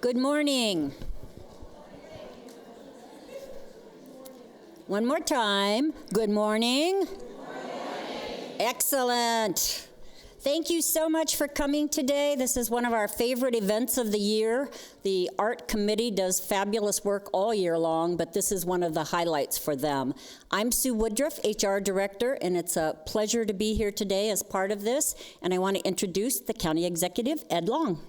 Good morning. One more time. Good morning. Excellent. Thank you so much for coming today. This is one of our favorite events of the year. The Art Committee does fabulous work all year long, but this is one of the highlights for them. I'm Sue Woodruff, HR Director, and it's a pleasure to be here today as part of this. And I want to introduce the County Executive, Ed Long.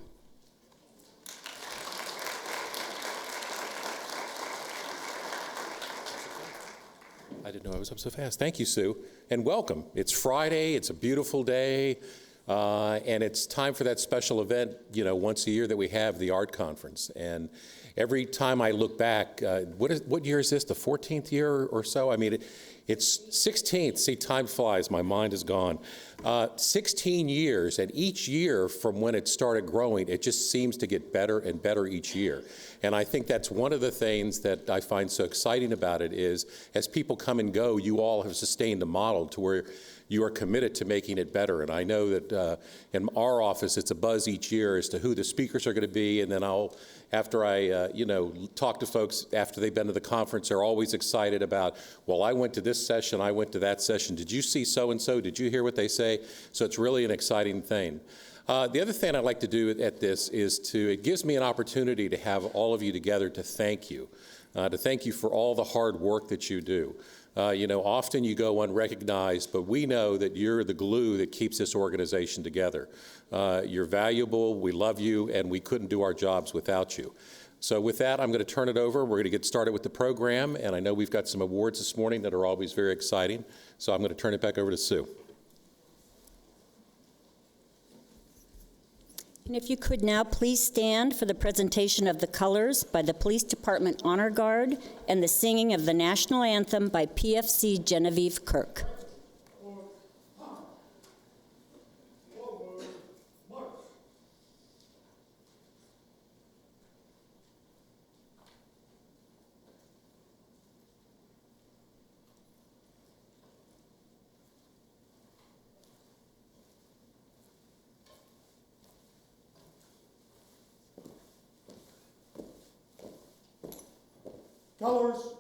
I didn't know I was up so fast. Thank you, Sue, and welcome. It's Friday, it's a beautiful day, and it's time for that special event, once a year that we have, the Art Conference. And every time I look back, what year is this, the 14th year or so? I mean, it's 16th. See, time flies. My mind is gone. 16 years, and each year from when it started growing, it just seems to get better and better each year. And I think that's one of the things that I find so exciting about it is, as people come and go, you all have sustained a model to where you are committed to making it better. And I know that in our office, it's a buzz each year as to who the speakers are going to be, and then after I talk to folks after they've been to the conference, they're always excited about, well, I went to this session, I went to that session. Did you see so-and-so? Did you hear what they say? So it's really an exciting thing. The other thing I'd like to do at this is it gives me an opportunity to have all of you together to thank you for all the hard work that you do. Often you go unrecognized, but we know that you're the glue that keeps this organization together. You're valuable, we love you, and we couldn't do our jobs without you. So with that, I'm going to turn it over. We're going to get started with the program, and I know we've got some awards this morning that are always very exciting. So I'm going to turn it back over to Sue. And if you could now please stand for the presentation of the colors by the Police Department Honor Guard and the singing of the National Anthem by PFC Genevieve Kirk. Colors,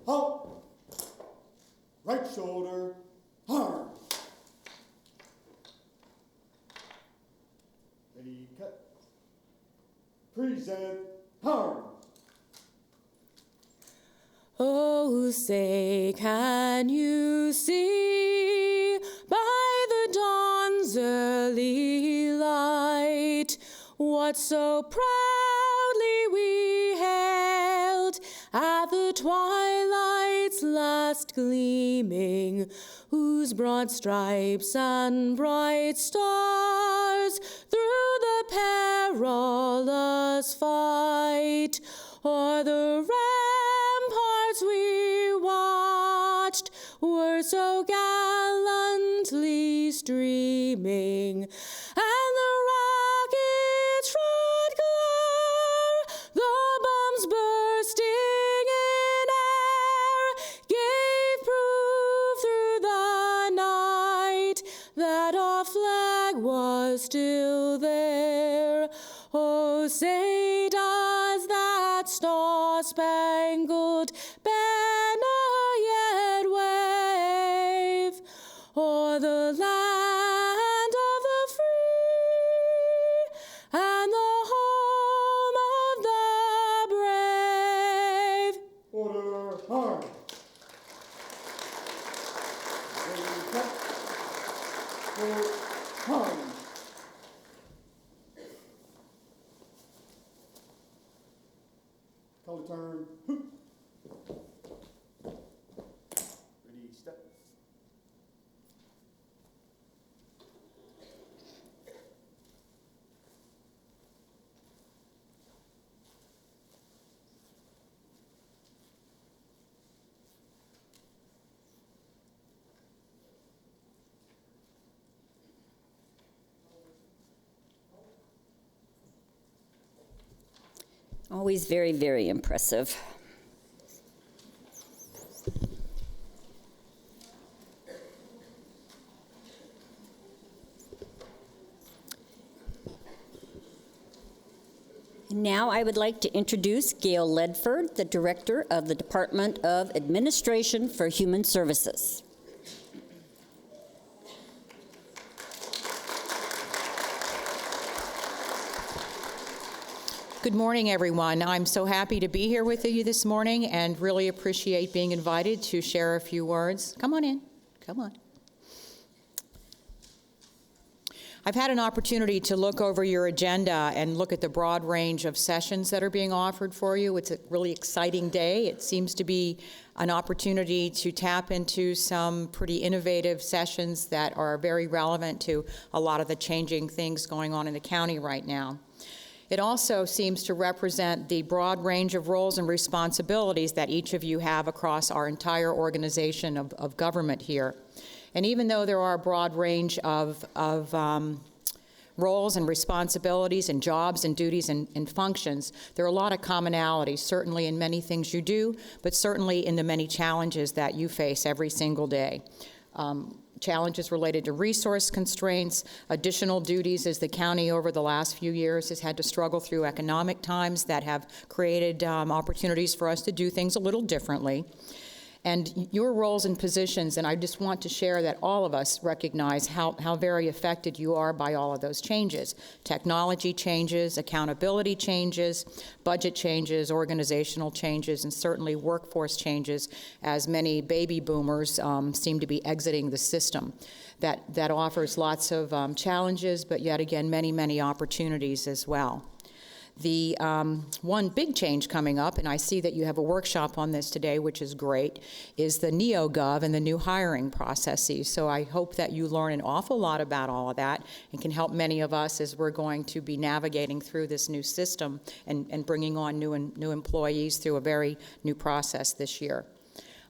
halt, right shoulder, arm. Ready, cut, present, arm. Oh, say, can you see by the dawn's early light what so proudly we hailed at the twilight's last gleaming, whose broad stripes and bright stars through the perilous fight o'er the ramparts we watched were so gallantly streaming, and the rockets' front glare, the bombs bursting in air, gave proof through the night that our flag was still there. Oh, say does that star-spangled banner yet wave o'er the land of the free and the home of the brave? Order, arm. Ready, cut, arm. Color turn, hoop. Ready, step. Always very, very impressive. Now I would like to introduce Gail Ledford, the Director of the Department of Administration for Human Services. Good morning, everyone. I'm so happy to be here with you this morning and really appreciate being invited to share a few words. Come on in. Come on. I've had an opportunity to look over your agenda and look at the broad range of sessions that are being offered for you. It's a really exciting day. It seems to be an opportunity to tap into some pretty innovative sessions that are very relevant to a lot of the changing things going on in the county right now. It also seems to represent the broad range of roles and responsibilities that each of you have across our entire organization of government here. And even though there are a broad range of roles and responsibilities and jobs and duties and functions, there are a lot of commonalities, certainly in many things you do, but certainly in the many challenges that you face every single day. Challenges related to resource constraints, additional duties as the county over the last few years has had to struggle through economic times that have created opportunities for us to do things a little differently. And your roles and positions, and I just want to share that all of us recognize how very affected you are by all of those changes. Technology changes, accountability changes, budget changes, organizational changes, and certainly workforce changes as many baby boomers seem to be exiting the system. That offers lots of challenges, but yet again, many, many opportunities as well. The one big change coming up, and I see that you have a workshop on this today, which is great, is the NeoGov and the new hiring processes. So I hope that you learn an awful lot about all of that and can help many of us as we're going to be navigating through this new system and bringing on new employees through a very new process this year.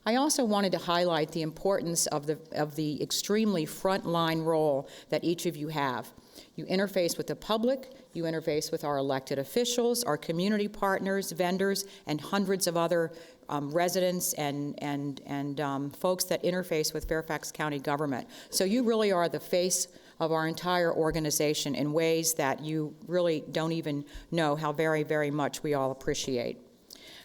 I also wanted to highlight the importance of the extremely frontline role that each of you have. You interface with the public, you interface with our elected officials, our community partners, vendors, and hundreds of other residents and folks that interface with Fairfax County government. So you really are the face of our entire organization in ways that you really don't even know how very, very much we all appreciate.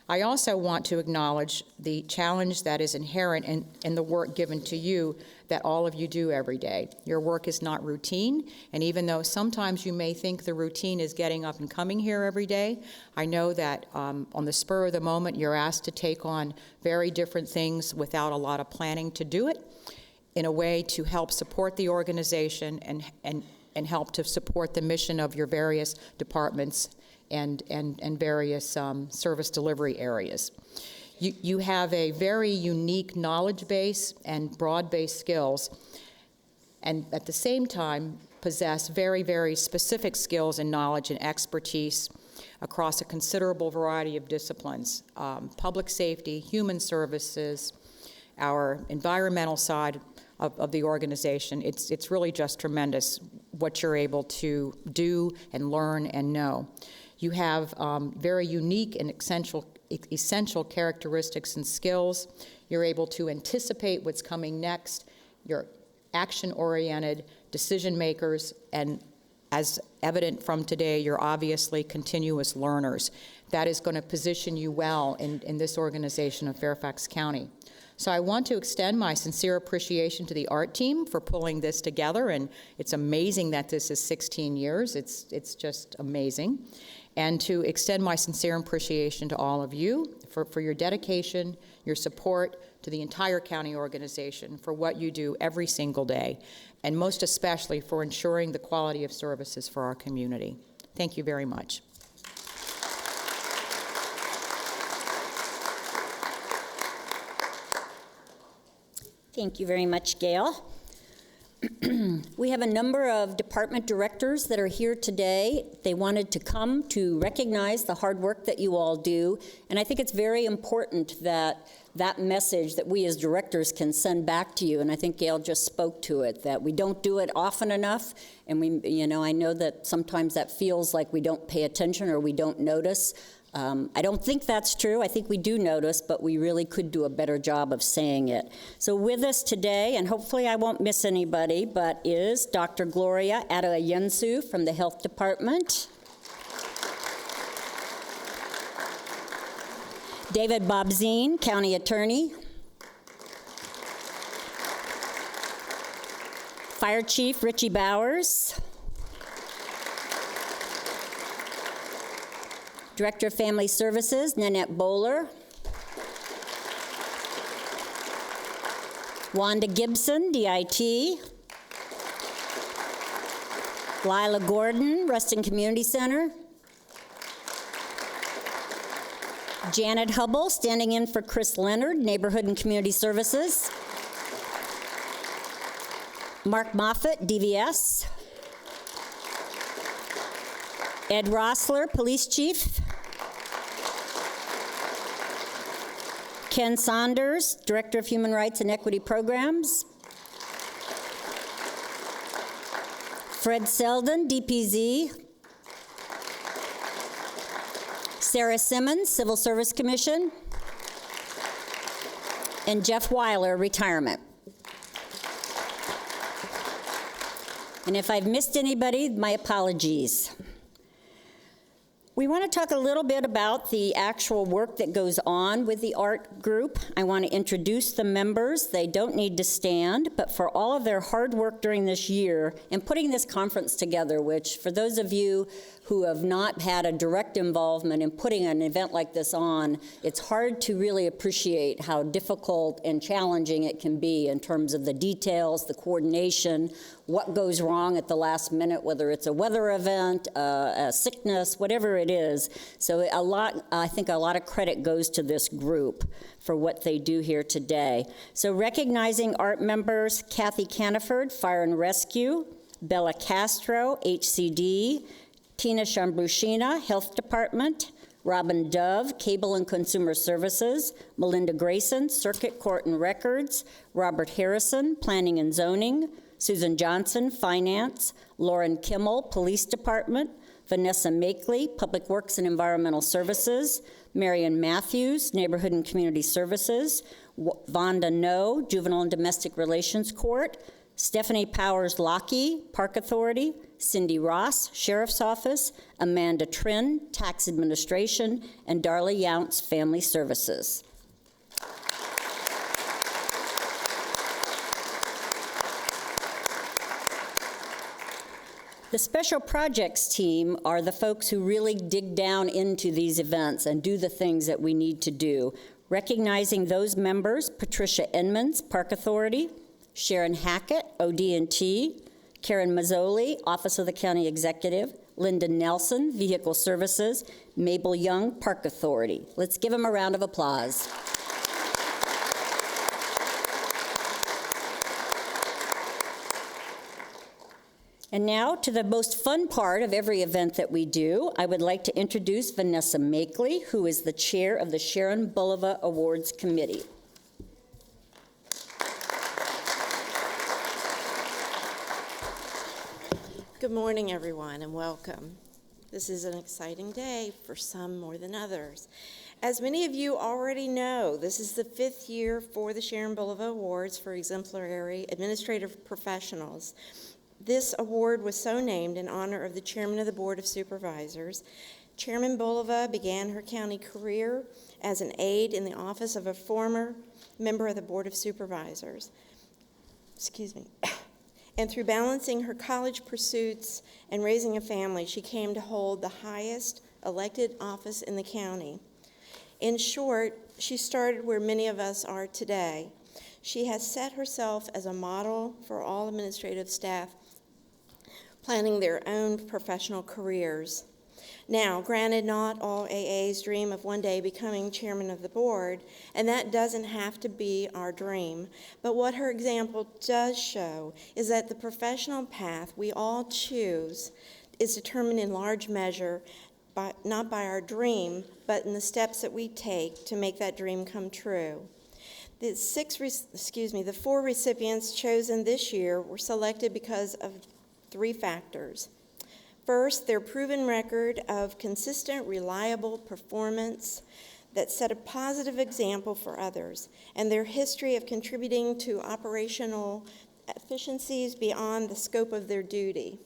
I also want to acknowledge the challenge that is inherent in the work given to you that all of you do every day. Your work is not routine, and even though sometimes you may think the routine is getting up and coming here every day, I know that on the spur of the moment you're asked to take on very different things without a lot of planning to do it in a way to help support the organization and help to support the mission of your various departments and various service delivery areas. You have a very unique knowledge base and broad-based skills, and at the same time possess very, very specific skills and knowledge and expertise across a considerable variety of disciplines, public safety, human services, our environmental side of the organization. It's really just tremendous what you're able to do and learn and know. You have very unique and essential characteristics and skills. You're able to anticipate what's coming next. You're action-oriented decision makers, and as evident from today, you're obviously continuous learners. That is going to position you well in this organization of Fairfax County. So I want to extend my sincere appreciation to the art team for pulling this together, and it's amazing that this is 16 years. It's just amazing. And to extend my sincere appreciation to all of you for your dedication, your support to the entire county organization for what you do every single day, and most especially for ensuring the quality of services for our community. Thank you very much. Thank you very much, Gail. We have a number of department directors that are here today. They wanted to come to recognize the hard work that you all do, and I think it's very important that that message that we as directors can send back to you, and I think Gail just spoke to it, that we don't do it often enough, and I know that sometimes that feels like we don't pay attention or we don't notice. I don't think that's true. I think we do notice, but we really could do a better job of saying it. So with us today, and hopefully I won't miss anybody, but is Dr. Gloria Adeyensu from the Health Department. David Bobzine, County Attorney. Fire Chief Richie Bowers. Director of Family Services, Nanette Bowler. Wanda Gibson, DIT. Lila Gordon, Ruston Community Center. Janet Hubble, standing in for Chris Leonard, Neighborhood and Community Services. Mark Moffett, DVS. Ed Rossler, Police Chief. Ken Saunders, Director of Human Rights and Equity Programs. Fred Selden, DPZ. Sarah Simmons, Civil Service Commission. And Jeff Weiler, Retirement. And if I've missed anybody, my apologies. We want to talk a little bit about the actual work that goes on with the art group. I want to introduce the members. They don't need to stand, but for all of their hard work during this year and putting this conference together, which for those of you who have not had a direct involvement in putting an event like this on, it's hard to really appreciate how difficult and challenging it can be in terms of the details, the coordination, what goes wrong at the last minute, whether it's a weather event, a sickness, whatever it is. So I think a lot of credit goes to this group for what they do here today. So recognizing art members, Kathy Caniford, Fire and Rescue, Bella Castro, HCD, Tina Shambrushina, Health Department, Robin Dove, Cable and Consumer Services, Melinda Grayson, Circuit Court and Records, Robert Harrison, Planning and Zoning, Susan Johnson, Finance, Lauren Kimmel, Police Department, Vanessa Makeley, Public Works and Environmental Services, Marion Matthews, Neighborhood and Community Services, Vonda No, Juvenile and Domestic Relations Court, Stephanie Powers-Lockey, Park Authority, Cindy Ross, Sheriff's Office, Amanda Trin, Tax Administration, and Darla Younts, Family Services. The Special Projects team are the folks who really dig down into these events and do the things that we need to do. Recognizing those members, Patricia Edmonds, Park Authority, Sharon Hackett, OD&T, Karen Mazzoli, Office of the County Executive, Linda Nelson, Vehicle Services, Mabel Young, Park Authority. Let's give them a round of applause. And now to the most fun part of every event that we do. I would like to introduce Vanessa Makeley, who is the chair of the Sharon Bulova Awards Committee. Good morning, everyone, and welcome. This is an exciting day for some more than others. As many of you already know, this is the 5th year for the Sharon Bulova Awards for Exemplary Administrative Professionals. This award was so named in honor of the Chairman of the Board of Supervisors. Chairman Bulova began her county career as an aide in the office of a former member of the Board of Supervisors. And through balancing her college pursuits and raising a family, she came to hold the highest elected office in the county. In short, she started where many of us are today. She has set herself as a model for all administrative staff planning their own professional careers. Now, granted, not all AAs dream of one day becoming chairman of the board, and that doesn't have to be our dream. But what her example does show is that the professional path we all choose is determined in large measure not by our dream, but in the steps that we take to make that dream come true. The 4 recipients chosen this year were selected because of 3 factors. First, their proven record of consistent, reliable performance that set a positive example for others, and their history of contributing to operational efficiencies beyond the scope of their duty.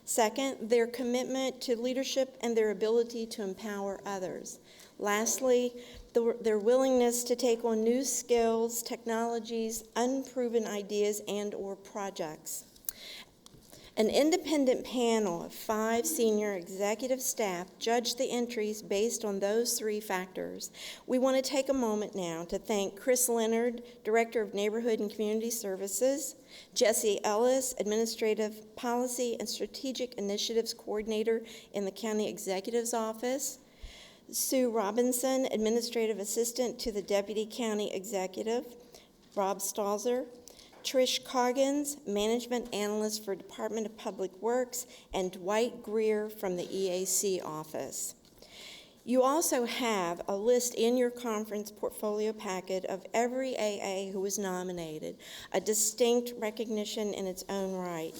Second, their commitment to leadership and their ability to empower others. Lastly, their willingness to take on new skills, technologies, unproven ideas, and/or projects. An independent panel of 5 senior executive staff judged the entries based on those 3 factors. We want to take a moment now to thank Chris Leonard, Director of Neighborhood and Community Services, Jesse Ellis, Administrative Policy and Strategic Initiatives Coordinator in the County Executive's Office, Sue Robinson, Administrative Assistant to the Deputy County Executive, Rob Stalzer, Trish Coggins, Management Analyst for Department of Public Works, and Dwight Greer from the EAC office. You also have a list in your conference portfolio packet of every AA who was nominated, a distinct recognition in its own right.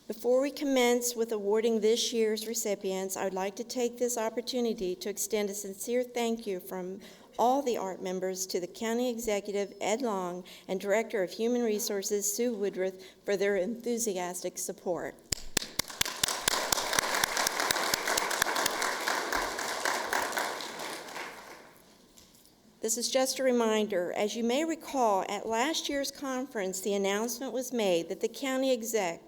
Before we commence with awarding this year's recipients, I would like to take this opportunity to extend a sincere thank you from all the ART members to the County Executive, Ed Long, and Director of Human Resources, Sue Woodruff, for their enthusiastic support. This is just a reminder. As you may recall, at last year's conference, the announcement was made that the county executive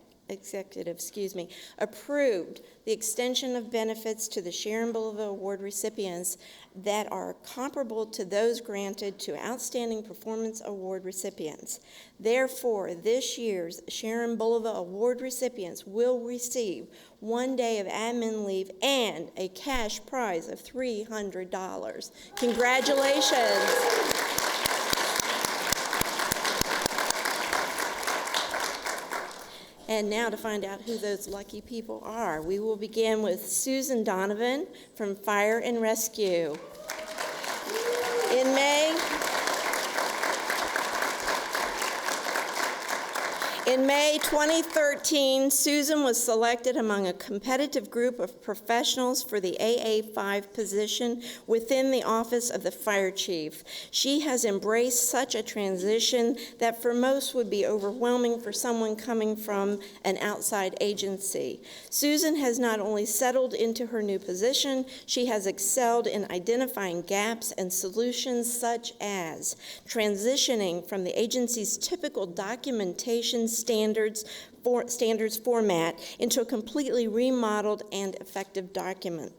approved the extension of benefits to the Sharon Bulova Award recipients that are comparable to those granted to Outstanding Performance Award recipients. Therefore, this year's Sharon Bulova Award recipients will receive 1 day of admin leave and a cash prize of $300. Congratulations. And now to find out who those lucky people are, we will begin with Susan Donovan from Fire and Rescue. In May 2013, Susan was selected among a competitive group of professionals for the AA5 position within the Office of the Fire Chief. She has embraced such a transition that for most would be overwhelming for someone coming from an outside agency. Susan has not only settled into her new position, she has excelled in identifying gaps and solutions such as transitioning from the agency's typical documentation standards format into a completely remodeled and effective document.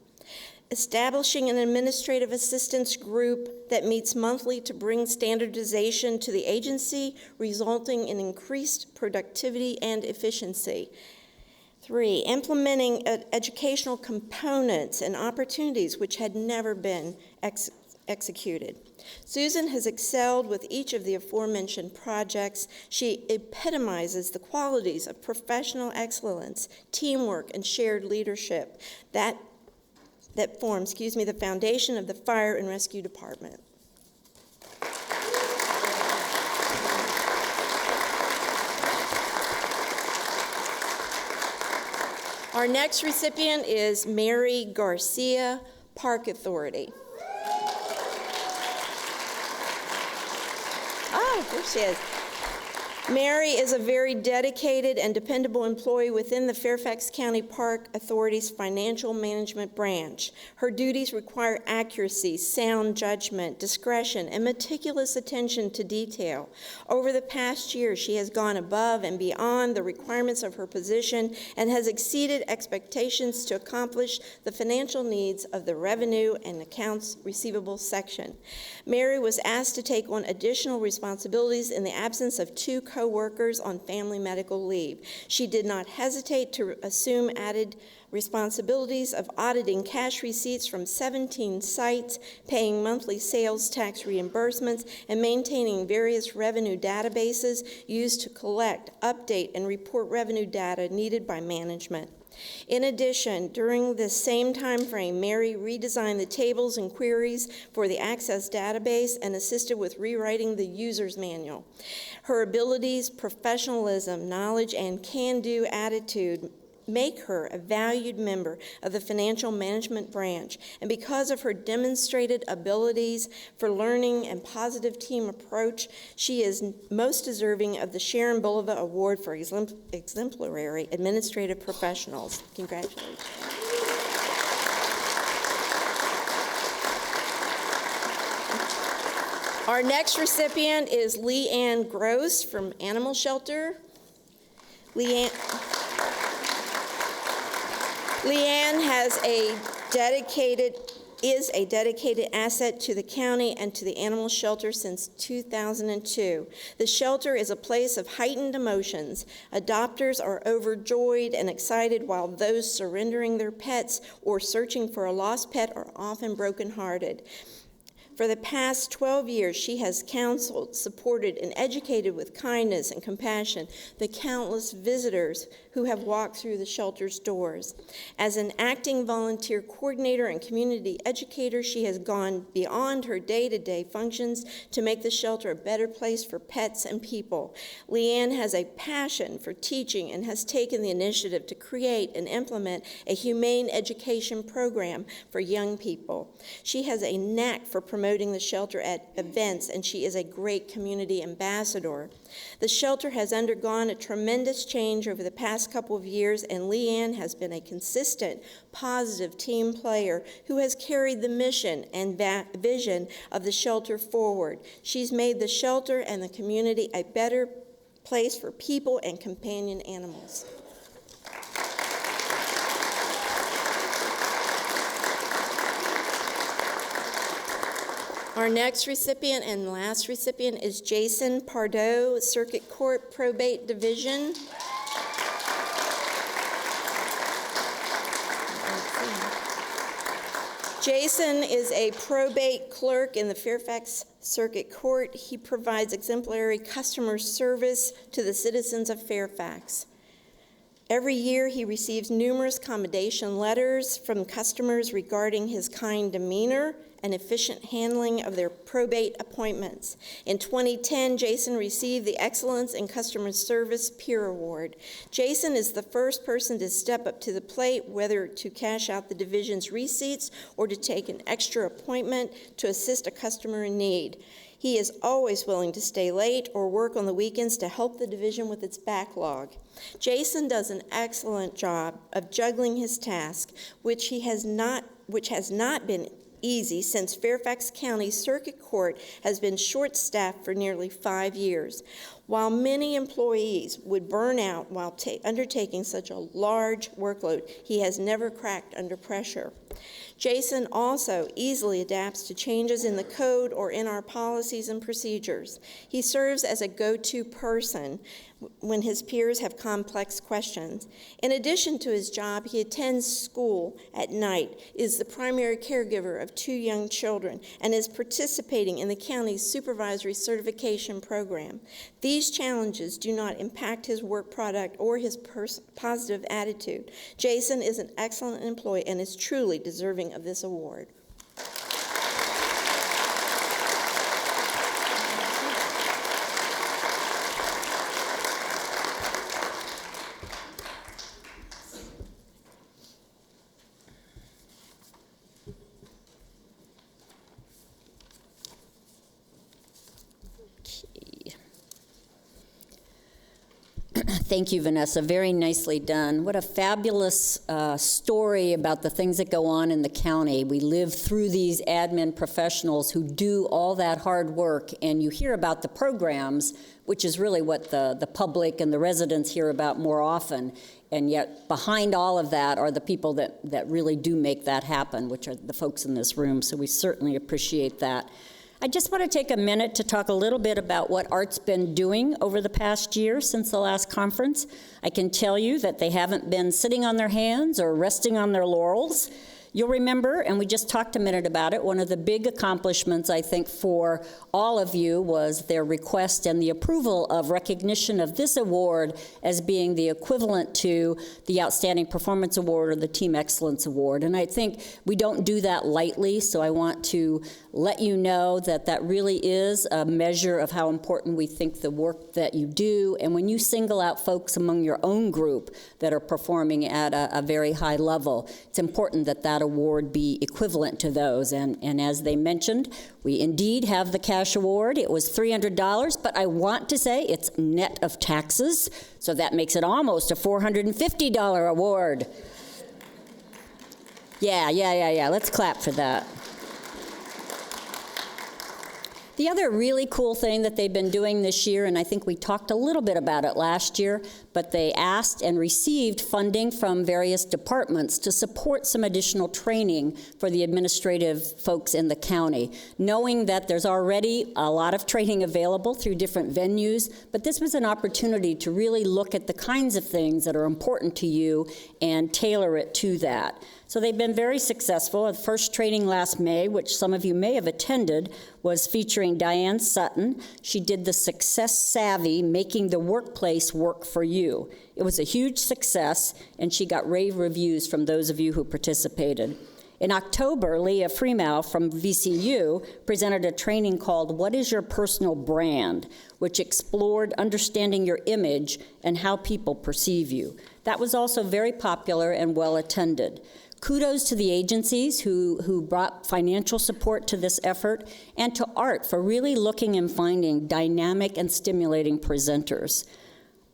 Establishing an administrative assistance group that meets monthly to bring standardization to the agency, resulting in increased productivity and efficiency. 3, implementing educational components and opportunities which had never been executed. Susan has excelled with each of the aforementioned projects. She epitomizes the qualities of professional excellence, teamwork, and shared leadership that form, the foundation of the Fire and Rescue Department. Our next recipient is Mary Garcia, Park Authority. Oh, there she is. Mary is a very dedicated and dependable employee within the Fairfax County Park Authority's financial management branch. Her duties require accuracy, sound judgment, discretion, and meticulous attention to detail. Over the past year, she has gone above and beyond the requirements of her position and has exceeded expectations to accomplish the financial needs of the Revenue and Accounts Receivable section. Mary was asked to take on additional responsibilities in the absence of 2 co-workers on family medical leave. She did not hesitate to assume added responsibilities of auditing cash receipts from 17 sites, paying monthly sales tax reimbursements, and maintaining various revenue databases used to collect, update, and report revenue data needed by management. In addition, during this same time frame, Mary redesigned the tables and queries for the Access database and assisted with rewriting the user's manual. Her abilities, professionalism, knowledge, and can-do attitude make her a valued member of the financial management branch. And because of her demonstrated abilities for learning and positive team approach, she is most deserving of the Sharon Bulova Award for Exemplary Administrative Professionals. Congratulations. Our next recipient is Leanne Gross from Animal Shelter. Leanne is a dedicated asset to the county and to the animal shelter since 2002. The shelter is a place of heightened emotions. Adopters are overjoyed and excited, while those surrendering their pets or searching for a lost pet are often brokenhearted. For the past 12 years, she has counseled, supported, and educated with kindness and compassion the countless visitors who have walked through the shelter's doors. As an acting volunteer coordinator and community educator, she has gone beyond her day-to-day functions to make the shelter a better place for pets and people. Leanne has a passion for teaching and has taken the initiative to create and implement a humane education program for young people. She has a knack for promoting the shelter at events, and she is a great community ambassador. The shelter has undergone a tremendous change over the past couple of years, and Leanne has been a consistent, positive team player who has carried the mission and vision of the shelter forward. She's made the shelter and the community a better place for people and companion animals. Our next recipient and last recipient is Jason Pardo, Circuit Court Probate Division. Jason is a probate clerk in the Fairfax Circuit Court. He provides exemplary customer service to the citizens of Fairfax. Every year, he receives numerous commendation letters from customers regarding his kind demeanor and efficient handling of their probate appointments. In 2010, Jason received the Excellence in Customer Service Peer Award. Jason is the first person to step up to the plate, whether to cash out the division's receipts or to take an extra appointment to assist a customer in need. He is always willing to stay late or work on the weekends to help the division with its backlog. Jason does an excellent job of juggling his task, which has not been easy since Fairfax County Circuit Court has been short-staffed for nearly 5 years. While many employees would burn out while undertaking such a large workload, he has never cracked under pressure. Jason also easily adapts to changes in the code or in our policies and procedures. He serves as a go-to person when his peers have complex questions. In addition to his job, he attends school at night, is the primary caregiver of 2 young children, and is participating in the county's supervisory certification program. These challenges do not impact his work product or his positive attitude. Jason is an excellent employee and is truly deserving of this award. Thank you, Vanessa. Very nicely done. What a fabulous story about the things that go on in the county. We live through these admin professionals who do all that hard work, and you hear about the programs, which is really what the public and the residents hear about more often. And yet behind all of that are the people that really do make that happen, which are the folks in this room. So we certainly appreciate that. I just want to take a minute to talk a little bit about what ART's been doing over the past year since the last conference. I can tell you that they haven't been sitting on their hands or resting on their laurels. You'll remember, and we just talked a minute about it, one of the big accomplishments, I think, for all of you was their request and the approval of recognition of this award as being the equivalent to the Outstanding Performance Award or the Team Excellence Award. And I think we don't do that lightly, so I want to let you know that that really is a measure of how important we think the work that you do. And when you single out folks among your own group that are performing at a very high level, it's important that that award be equivalent to those. And as they mentioned, we indeed have the cash award. It was $300, but I want to say it's net of taxes, so that makes it almost a $450 award. Yeah. Let's clap for that. The other really cool thing that they've been doing this year, and I think we talked a little bit about it last year, but they asked and received funding from various departments to support some additional training for the administrative folks in the county, knowing that there's already a lot of training available through different venues, but this was an opportunity to really look at the kinds of things that are important to you and tailor it to that. So they've been very successful. The first training last May, which some of you may have attended, was featuring Diane Sutton. She did the Success Savvy, Making the Workplace Work for You. It was a huge success, and she got rave reviews from those of you who participated. In October, Leah Freemow from VCU presented a training called What is Your Personal Brand?, which explored understanding your image and how people perceive you. That was also very popular and well attended. Kudos to the agencies who brought financial support to this effort, and to ART for really looking and finding dynamic and stimulating presenters.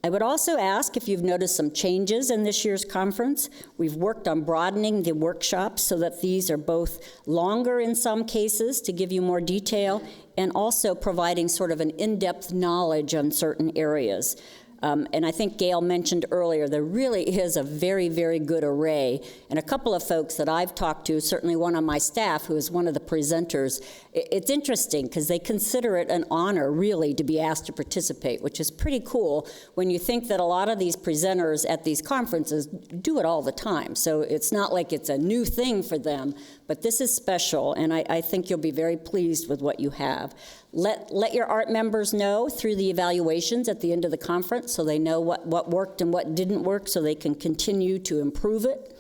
I would also ask if you've noticed some changes in this year's conference. We've worked on broadening the workshops so that these are both longer in some cases to give you more detail, and also providing sort of an in-depth knowledge on certain areas. And I think Gail mentioned earlier, there really is a very, very good array. And a couple of folks that I've talked to, certainly one on my staff who is one of the presenters, it's interesting because they consider it an honor, really, to be asked to participate, which is pretty cool when you think that a lot of these presenters at these conferences do it all the time. So it's not like it's a new thing for them, but this is special, and I think you'll be very pleased with what you have. Let your ART members know through the evaluations at the end of the conference so they know what worked and what didn't work so they can continue to improve it.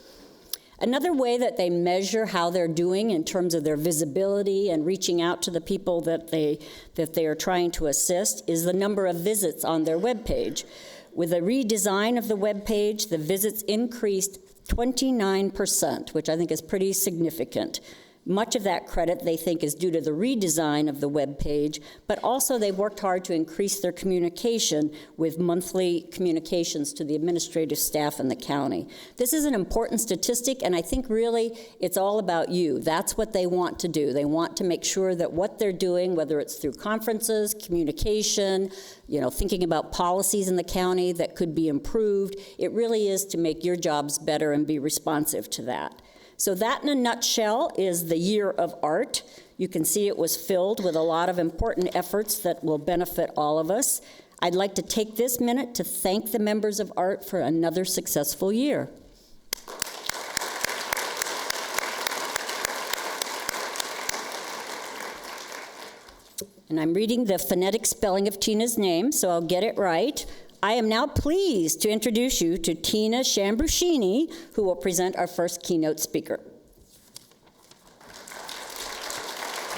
Another way that they measure how they're doing in terms of their visibility and reaching out to the people that they are trying to assist is the number of visits on their webpage. With a redesign of the webpage, the visits increased 29%, which I think is pretty significant. Much of that credit, they think, is due to the redesign of the web page, but also they've worked hard to increase their communication with monthly communications to the administrative staff in the county. This is an important statistic, and I think really it's all about you. That's what they want to do. They want to make sure that what they're doing, whether it's through conferences, communication, thinking about policies in the county that could be improved, it really is to make your jobs better and be responsive to that. So that, in a nutshell, is the year of ART. You can see it was filled with a lot of important efforts that will benefit all of us. I'd like to take this minute to thank the members of ART for another successful year. And I'm reading the phonetic spelling of Tina's name, so I'll get it right. I am now pleased to introduce you to Tina Shambruscini, who will present our first keynote speaker.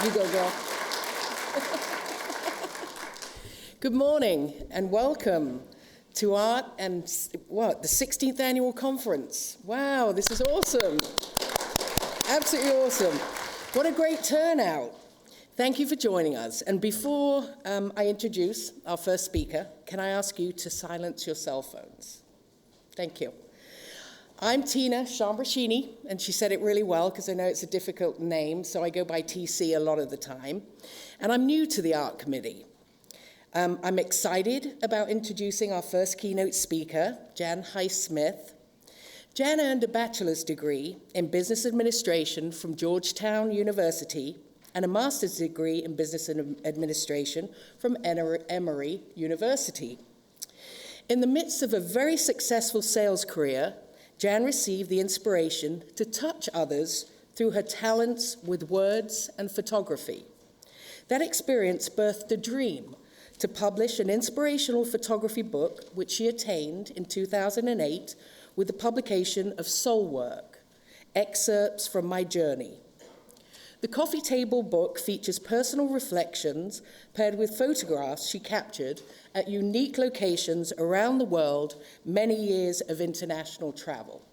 You go, girl. Good morning and welcome to ART and the 16th annual conference. Wow, this is awesome. Absolutely awesome. What a great turnout. Thank you for joining us. And before I introduce our first speaker, can I ask you to silence your cell phones? Thank you. I'm Tina Shambruscini, and she said it really well because I know it's a difficult name, so I go by TC a lot of the time. And I'm new to the ART Committee. I'm excited about introducing our first keynote speaker, Jan Highsmith. Jan earned a bachelor's degree in business administration from Georgetown University and a master's degree in business administration from Emory University. In the midst of a very successful sales career, Jan received the inspiration to touch others through her talents with words and photography. That experience birthed a dream to publish an inspirational photography book, which she attained in 2008 with the publication of Soul Work, Excerpts from My Journey. The coffee table book features personal reflections paired with photographs she captured at unique locations around the world, many years of international travel.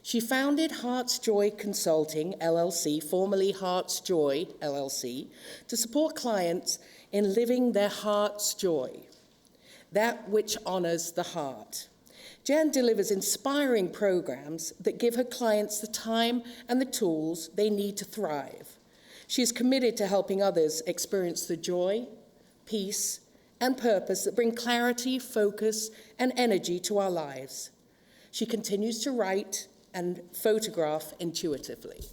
She founded Heart's Joy Consulting, LLC, formerly Heart's Joy, LLC, to support clients in living their heart's joy, that which honors the heart. Jan delivers inspiring programs that give her clients the time and the tools they need to thrive. She is committed to helping others experience the joy, peace, and purpose that bring clarity, focus, and energy to our lives. She continues to write and photograph intuitively.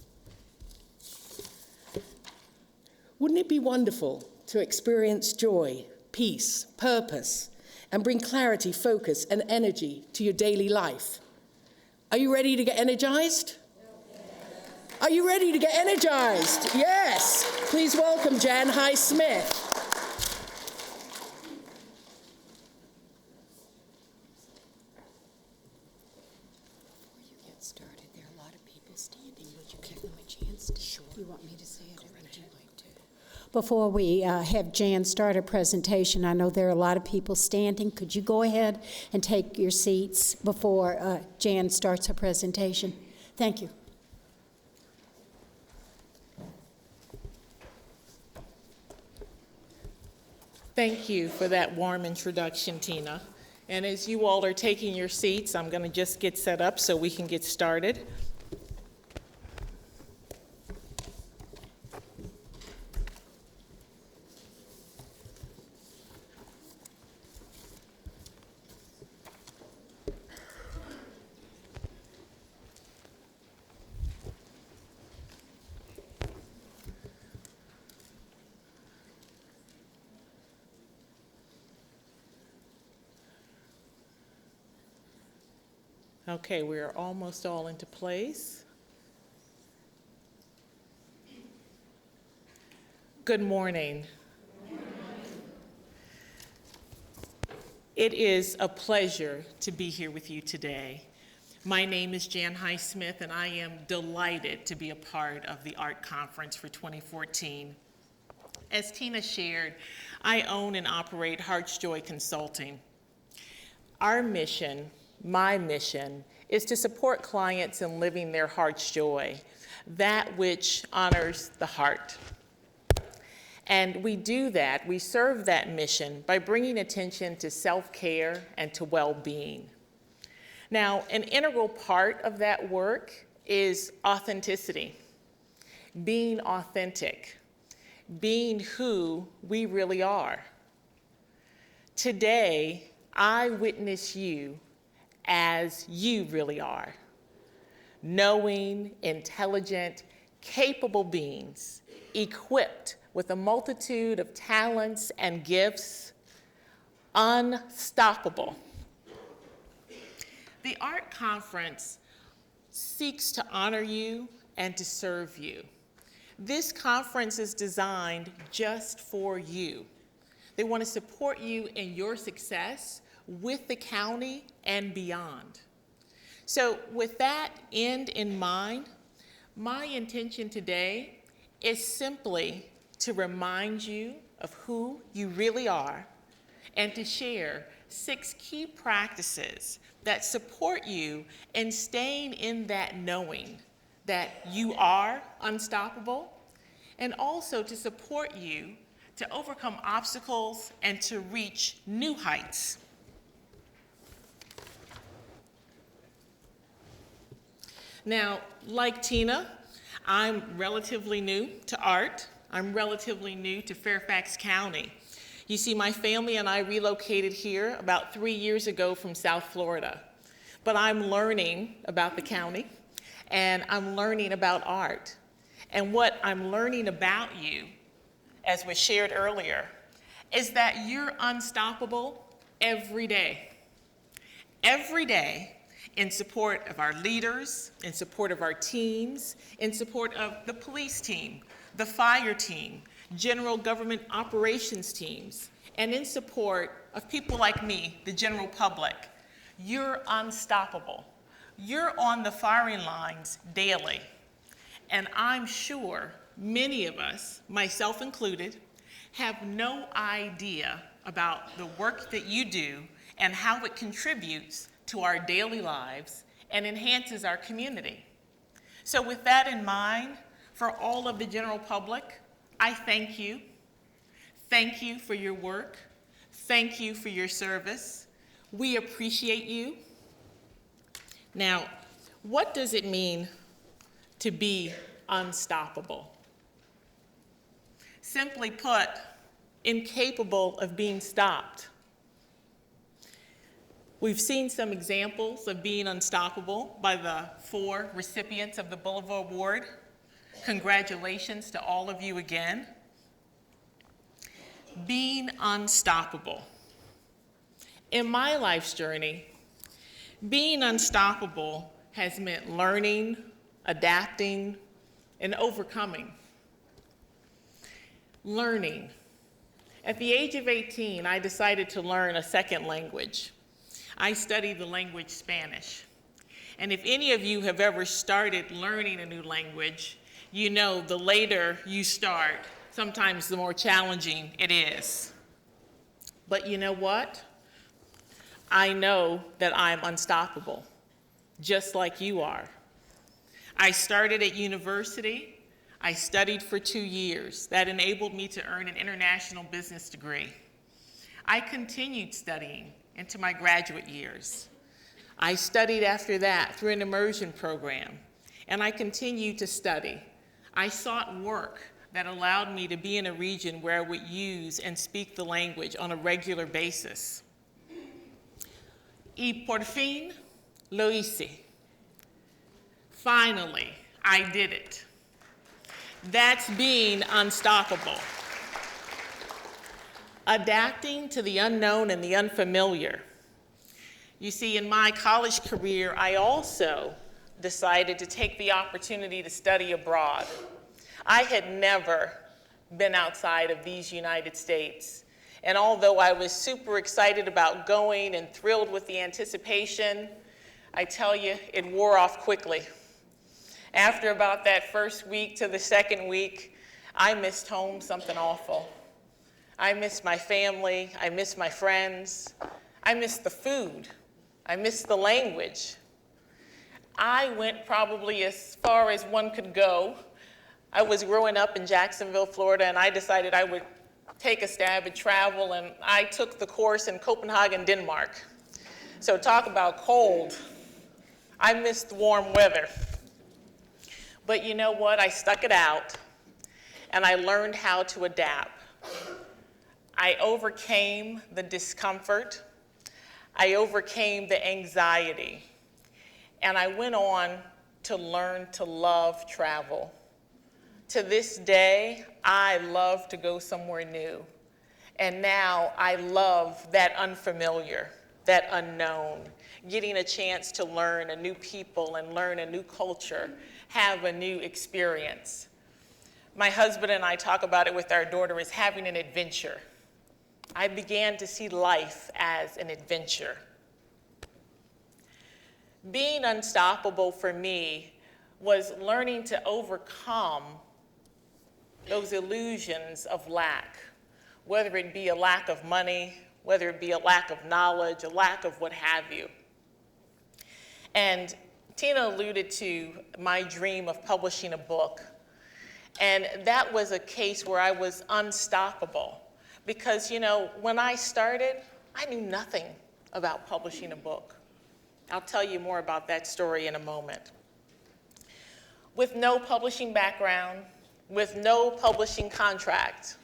Wouldn't it be wonderful to experience joy, peace, purpose, and bring clarity, focus, and energy to your daily life? Are you ready to get energized? Are you ready to get energized? Yes. Please welcome Jan Highsmith. Before you get started, there are a lot of people standing. Would you give them a chance to? Sure. You want me to say it, or would you like to? Before we have Jan start her presentation, I know there are a lot of people standing. Could you go ahead and take your seats before Jan starts her presentation? Thank you. Thank you for that warm introduction, Tina. And as you all are taking your seats, I'm going to just get set up so we can get started. Okay, we are almost all into place. Good morning. It is a pleasure to be here with you today. My name is Jan Highsmith, and I am delighted to be a part of the Art Conference for 2014. As Tina shared, I own and operate Heart's Joy Consulting. Our mission, my mission, is to support clients in living their heart's joy, that which honors the heart. And we do that, we serve that mission by bringing attention to self-care and to well-being. Now, an integral part of that work is authenticity, being authentic, being who we really are. Today, I witness you as you really are, knowing, intelligent, capable beings, equipped with a multitude of talents and gifts, unstoppable. The Art Conference seeks to honor you and to serve you. This conference is designed just for you. They want to support you in your success with the county and beyond. So with that end in mind, my intention today is simply to remind you of who you really are and to share 6 key practices that support you in staying in that knowing that you are unstoppable, and also to support you to overcome obstacles and to reach new heights. Now, like Tina, I'm relatively new to art. I'm relatively new to Fairfax County. You see, my family and I relocated here about 3 years ago from South Florida. But I'm learning about the county, and I'm learning about art. And what I'm learning about you, as was shared earlier, is that you're unstoppable every day. Every day, in support of our leaders, in support of our teams, in support of the police team, the fire team, general government operations teams, and in support of people like me, the general public. You're unstoppable. You're on the firing lines daily. And I'm sure many of us, myself included, have no idea about the work that you do and how it contributes to our daily lives and enhances our community. So with that in mind, for all of the general public, I thank you. Thank you for your work. Thank you for your service. We appreciate you. Now, what does it mean to be unstoppable? Simply put, incapable of being stopped. We've seen some examples of being unstoppable by the 4 recipients of the Bulliver Award. Congratulations to all of you again. Being unstoppable. In my life's journey, being unstoppable has meant learning, adapting, and overcoming. Learning. At the age of 18, I decided to learn a second language. I studied the language Spanish. And if any of you have ever started learning a new language, you know the later you start, sometimes the more challenging it is. But you know what? I know that I'm unstoppable, just like you are. I started at university. I studied for 2 years. That enabled me to earn an international business degree. I continued studying into my graduate years. I studied after that through an immersion program, and I continued to study. I sought work that allowed me to be in a region where I would use and speak the language on a regular basis. Y por fin lo hice. Finally, I did it. That's being unstoppable. Adapting to the unknown and the unfamiliar. You see, in my college career, I also decided to take the opportunity to study abroad. I had never been outside of these United States. And although I was super excited about going and thrilled with the anticipation, I tell you, it wore off quickly. After about that first week to the second week, I missed home something awful. I missed my family, I missed my friends, I missed the food, I missed the language. I went probably as far as one could go. I was growing up in Jacksonville, Florida, and I decided I would take a stab at travel, and I took the course in Copenhagen, Denmark. So talk about cold. I missed warm weather. But you know what? I stuck it out, and I learned how to adapt. I overcame the discomfort. I overcame the anxiety. And I went on to learn to love travel. To this day, I love to go somewhere new. And now I love that unfamiliar, that unknown, getting a chance to learn a new people and learn a new culture, have a new experience. My husband and I talk about it with our daughter as having an adventure. I began to see life as an adventure. Being unstoppable for me was learning to overcome those illusions of lack, whether it be a lack of money, whether it be a lack of knowledge, a lack of what have you. And Tina alluded to my dream of publishing a book. And that was a case where I was unstoppable. Because, you know, when I started, I knew nothing about publishing a book. I'll tell you more about that story in a moment. With no publishing background, with no publishing contract,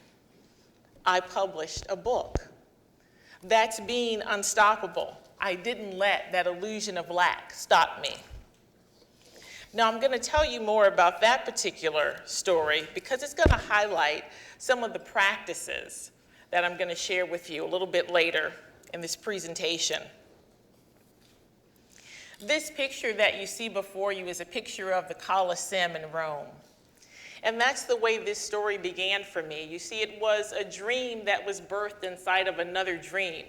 I published a book. That's being unstoppable. I didn't let that illusion of lack stop me. Now, I'm going to tell you more about that particular story because it's going to highlight some of the practices that I'm going to share with you a little bit later in this presentation. This picture that you see before you is a picture of the Colosseum in Rome. And that's the way this story began for me. You see, it was a dream that was birthed inside of another dream.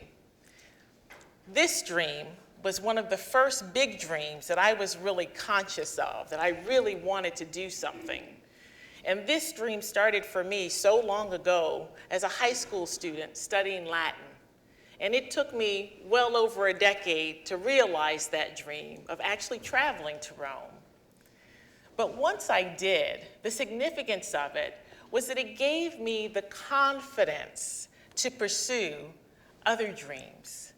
This dream was one of the first big dreams that I was really conscious of, that I really wanted to do something. And this dream started for me so long ago as a high school student studying Latin. And it took me well over a decade to realize that dream of actually traveling to Rome. But once I did, the significance of it was that it gave me the confidence to pursue other dreams.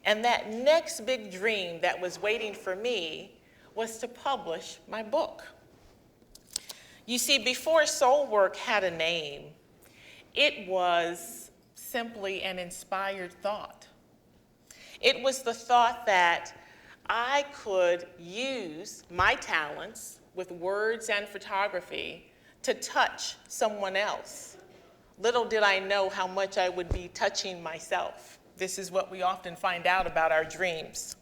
And that next big dream that was waiting for me was to publish my book. You see, before Soulwork had a name, It was simply an inspired thought. It was the thought that I could use my talents with words and photography to touch someone else. Little did I know how much I would be touching myself. This is what we often find out about our dreams.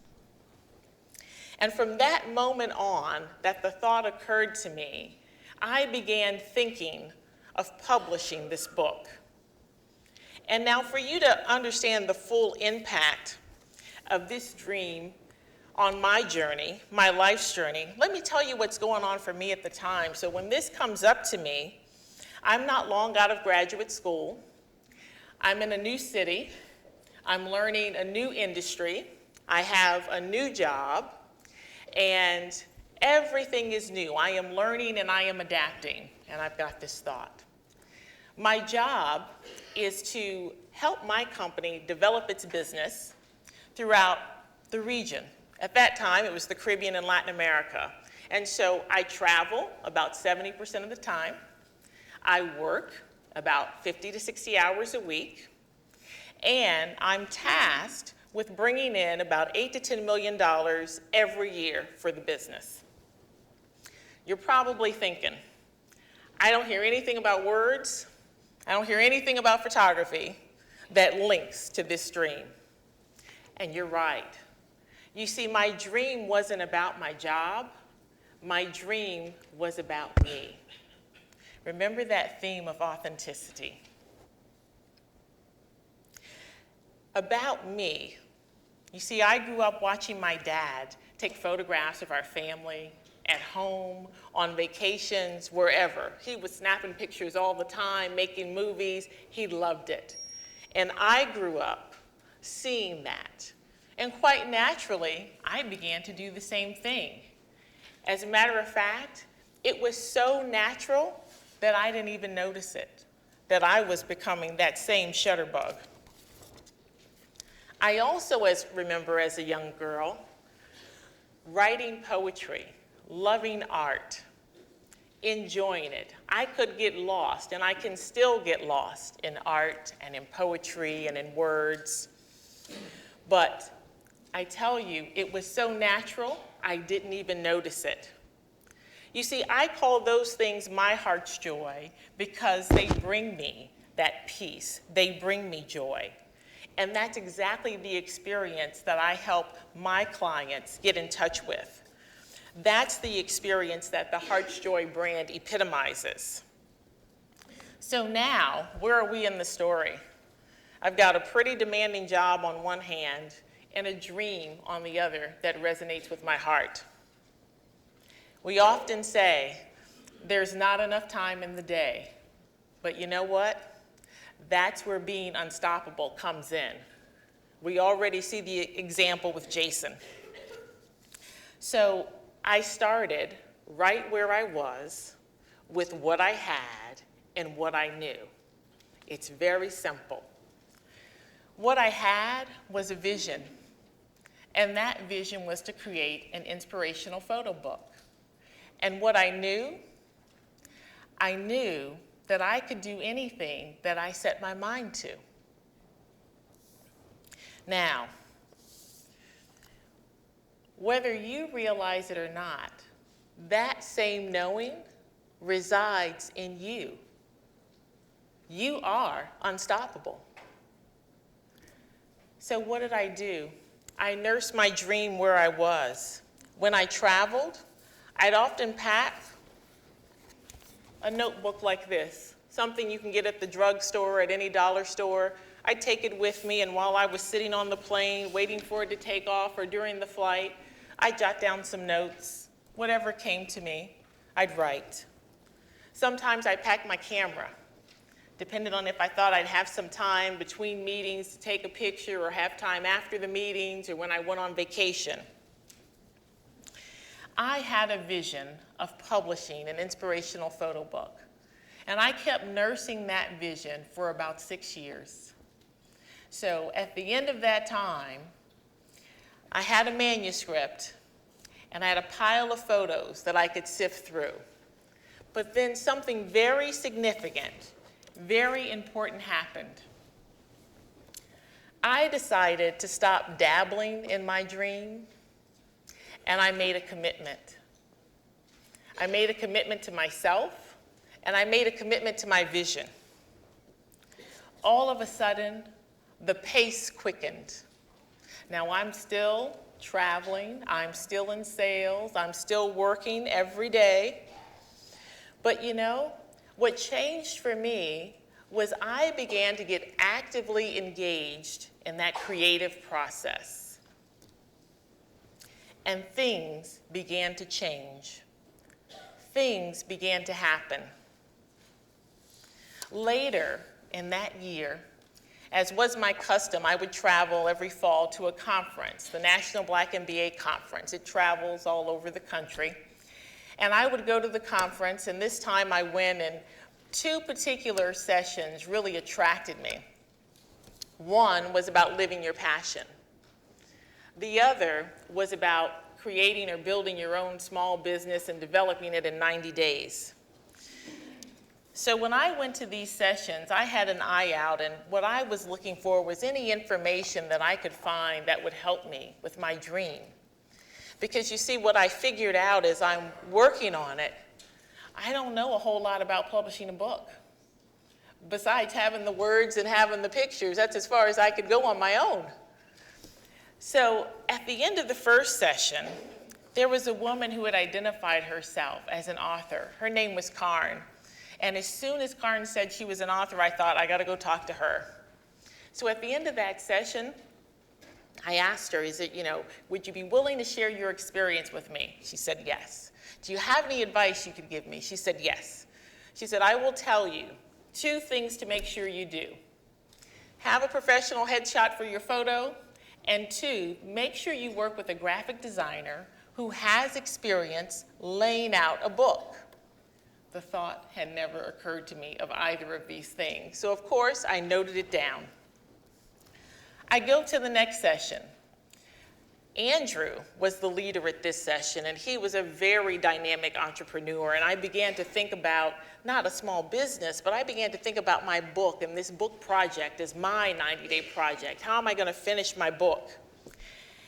And from that moment on, that the thought occurred to me, I began thinking of publishing this book. And now for you to understand the full impact of this dream on my journey, my life's journey, let me tell you what's going on for me at the time. So when this comes up to me, I'm not long out of graduate school. I'm in a new city. I'm learning a new industry. I have a new job, and everything is new. I am learning and I am adapting, and I've got this thought. My job is to help my company develop its business throughout the region. At that time, it was the Caribbean and Latin America. And so I travel about 70% of the time. I work about 50 to 60 hours a week. And I'm tasked with bringing in about $8 to $10 million every year for the business. You're probably thinking, I don't hear anything about words. I don't hear anything about photography that links to this dream. And you're right. You see, my dream wasn't about my job. My dream was about me. Remember that theme of authenticity. About me. You see, I grew up watching my dad take photographs of our family at home, on vacations, wherever. He was snapping pictures all the time, making movies. He loved it. And I grew up seeing that. And quite naturally, I began to do the same thing. As a matter of fact, it was so natural that I didn't even notice it, that I was becoming that same shutterbug. I also remember as a young girl, writing poetry, loving art, enjoying it. I could get lost, and I can still get lost in art and in poetry and in words. But I tell you, it was so natural, I didn't even notice it. You see, I call those things my heart's joy because they bring me that peace. They bring me joy. And that's exactly the experience that I help my clients get in touch with. That's the experience that the Heart's Joy brand epitomizes. So now, where are we in the story? I've got a pretty demanding job on one hand and a dream on the other that resonates with my heart. We often say, there's not enough time in the day. But you know what? That's where being unstoppable comes in. We already see the example with Jason. So I started right where I was with what I had and what I knew. It's very simple. What I had was a vision, and that vision was to create an inspirational photo book. And what I knew that I could do anything that I set my mind to. Now, whether you realize it or not, that same knowing resides in you. You are unstoppable. So what did I do? I nursed my dream where I was. When I traveled, I'd often pack a notebook like this, something you can get at the drugstore, at any dollar store. I'd take it with me, and while I was sitting on the plane, waiting for it to take off, or during the flight, I'd jot down some notes. Whatever came to me, I'd write. Sometimes I packed my camera, depending on if I thought I'd have some time between meetings to take a picture or have time after the meetings or when I went on vacation. I had a vision of publishing an inspirational photo book, and I kept nursing that vision for about 6 years. So at the end of that time, I had a manuscript, and I had a pile of photos that I could sift through. But then something very significant, very important happened. I decided to stop dabbling in my dream, and I made a commitment. I made a commitment to myself, and I made a commitment to my vision. All of a sudden, the pace quickened. Now I'm still traveling, I'm still in sales, I'm still working every day. But you know, what changed for me was I began to get actively engaged in that creative process. And things began to change. Things began to happen. Later in that year, as was my custom, I would travel every fall to a conference, the National Black MBA Conference. It travels all over the country. And I would go to the conference, and this time I went, and two particular sessions really attracted me. One was about living your passion. The other was about creating or building your own small business and developing it in 90 days. So when I went to these sessions, I had an eye out, and what I was looking for was any information that I could find that would help me with my dream. Because you see, what I figured out as I'm working on it, I don't know a whole lot about publishing a book. Besides having the words and having the pictures, that's as far as I could go on my own. So at the end of the first session, there was a woman who had identified herself as an author. Her name was Karn. And as soon as Karn said she was an author, I thought, I gotta go talk to her. So at the end of that session, I asked her, would you be willing to share your experience with me? She said, yes. Do you have any advice you could give me? She said, yes. She said, I will tell you 2 things to make sure you do. Have a professional headshot for your photo, and 2, make sure you work with a graphic designer who has experience laying out a book. The thought had never occurred to me of either of these things. So of course, I noted it down. I go to the next session. Andrew was the leader at this session, and he was a very dynamic entrepreneur, and I began to think about not a small business, but I began to think about my book, and this book project is my 90-day project. How am I going to finish my book?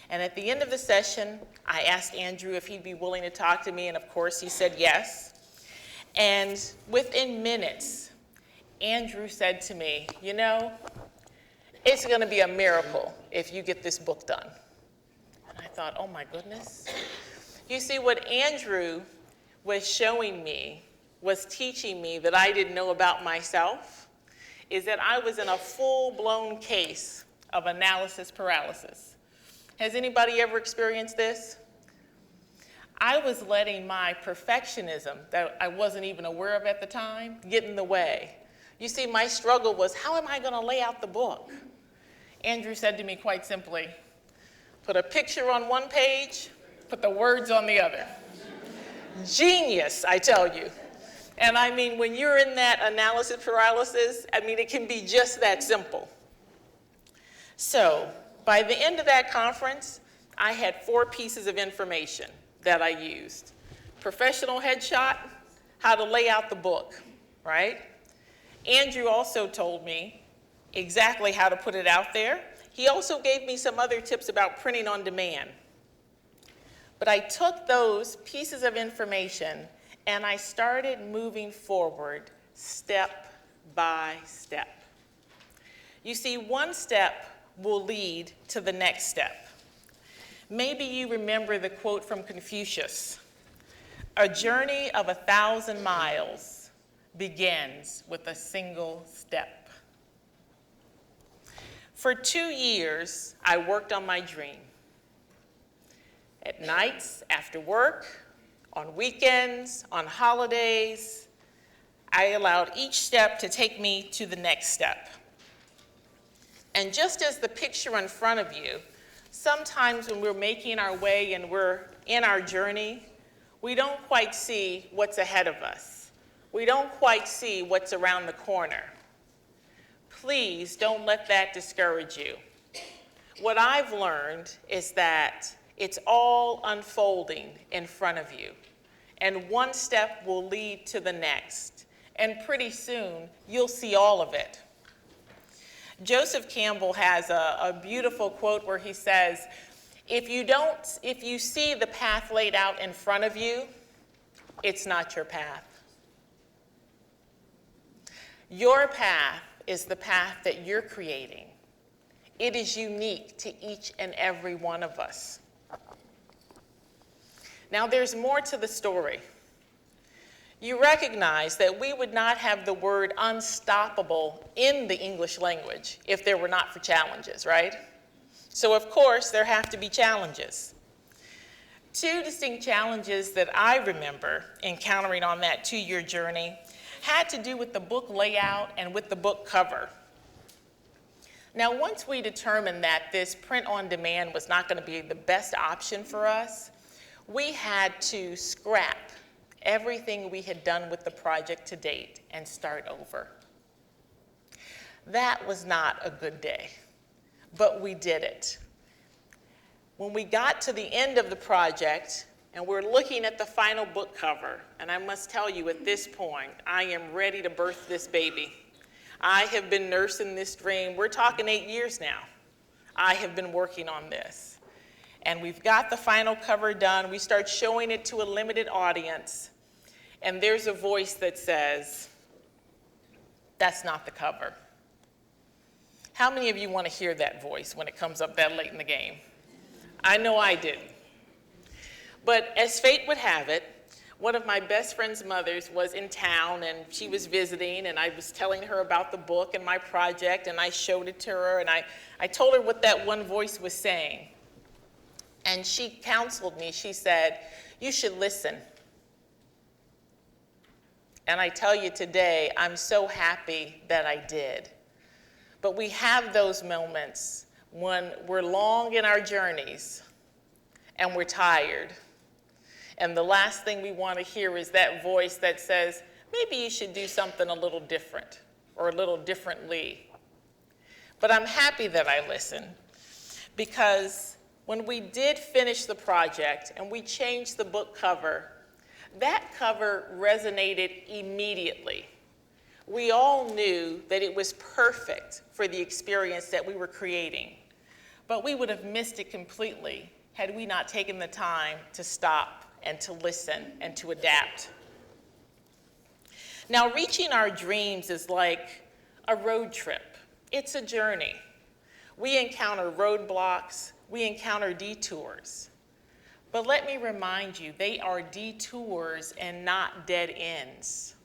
And at the end of the session, I asked Andrew if he'd be willing to talk to me, and of course he said yes. And within minutes, Andrew said to me, it's going to be a miracle if you get this book done. And I thought, oh my goodness. You see, what Andrew was showing me, was teaching me that I didn't know about myself, is that I was in a full-blown case of analysis paralysis. Has anybody ever experienced this? I was letting my perfectionism that I wasn't even aware of at the time get in the way. You see, my struggle was, how am I going to lay out the book? Andrew said to me quite simply, put a picture on one page, put the words on the other. Genius, I tell you. And I mean, when you're in that analysis paralysis, it can be just that simple. So by the end of that conference, I had 4 pieces of information that I used. Professional headshot, how to lay out the book, right? Andrew also told me exactly how to put it out there. He also gave me some other tips about printing on demand. But I took those pieces of information and I started moving forward step by step. You see, one step will lead to the next step. Maybe you remember the quote from Confucius, "A journey of 1,000 miles begins with a single step." For 2 years, I worked on my dream. At nights, after work, on weekends, on holidays, I allowed each step to take me to the next step. And just as the picture in front of you, sometimes when we're making our way and we're in our journey, we don't quite see what's ahead of us. We don't quite see what's around the corner. Please don't let that discourage you. What I've learned is that it's all unfolding in front of you, and one step will lead to the next. and pretty soon you'll see all of it. Joseph Campbell has a beautiful quote where he says, if you see the path laid out in front of you, it's not your path. Your path is the path that you're creating. It is unique to each and every one of us. Now, there's more to the story. You recognize that we would not have the word unstoppable in the English language if there were not for challenges, right? So, of course, there have to be challenges. Two distinct challenges that I remember encountering on that 2-year journey had to do with the book layout and with the book cover. Now, once we determined that this print on demand was not going to be the best option for us, we had to scrap everything we had done with the project to date and start over. That was not a good day, but we did it. When we got to the end of the project and we're looking at the final book cover, and I must tell you at this point, I am ready to birth this baby. I have been nursing this dream. We're talking 8 years now. I have been working on this. And we've got the final cover done. We start showing it to a limited audience. And there's a voice that says, that's not the cover. How many of you want to hear that voice when it comes up that late in the game? I know I didn't. But as fate would have it, one of my best friend's mothers was in town and she was visiting, and I was telling her about the book and my project, and I showed it to her, and I told her what that one voice was saying. And she counseled me. She said, you should listen. And I tell you today, I'm so happy that I did. But we have those moments when we're long in our journeys and we're tired. And the last thing we want to hear is that voice that says, maybe you should do something a little different or a little differently. But I'm happy that I listened, because when we did finish the project and we changed the book cover, that cover resonated immediately. We all knew that it was perfect for the experience that we were creating, but we would have missed it completely had we not taken the time to stop and to listen and to adapt. Now, reaching our dreams is like a road trip. It's a journey. We encounter roadblocks, we encounter detours. But let me remind you, they are detours and not dead ends.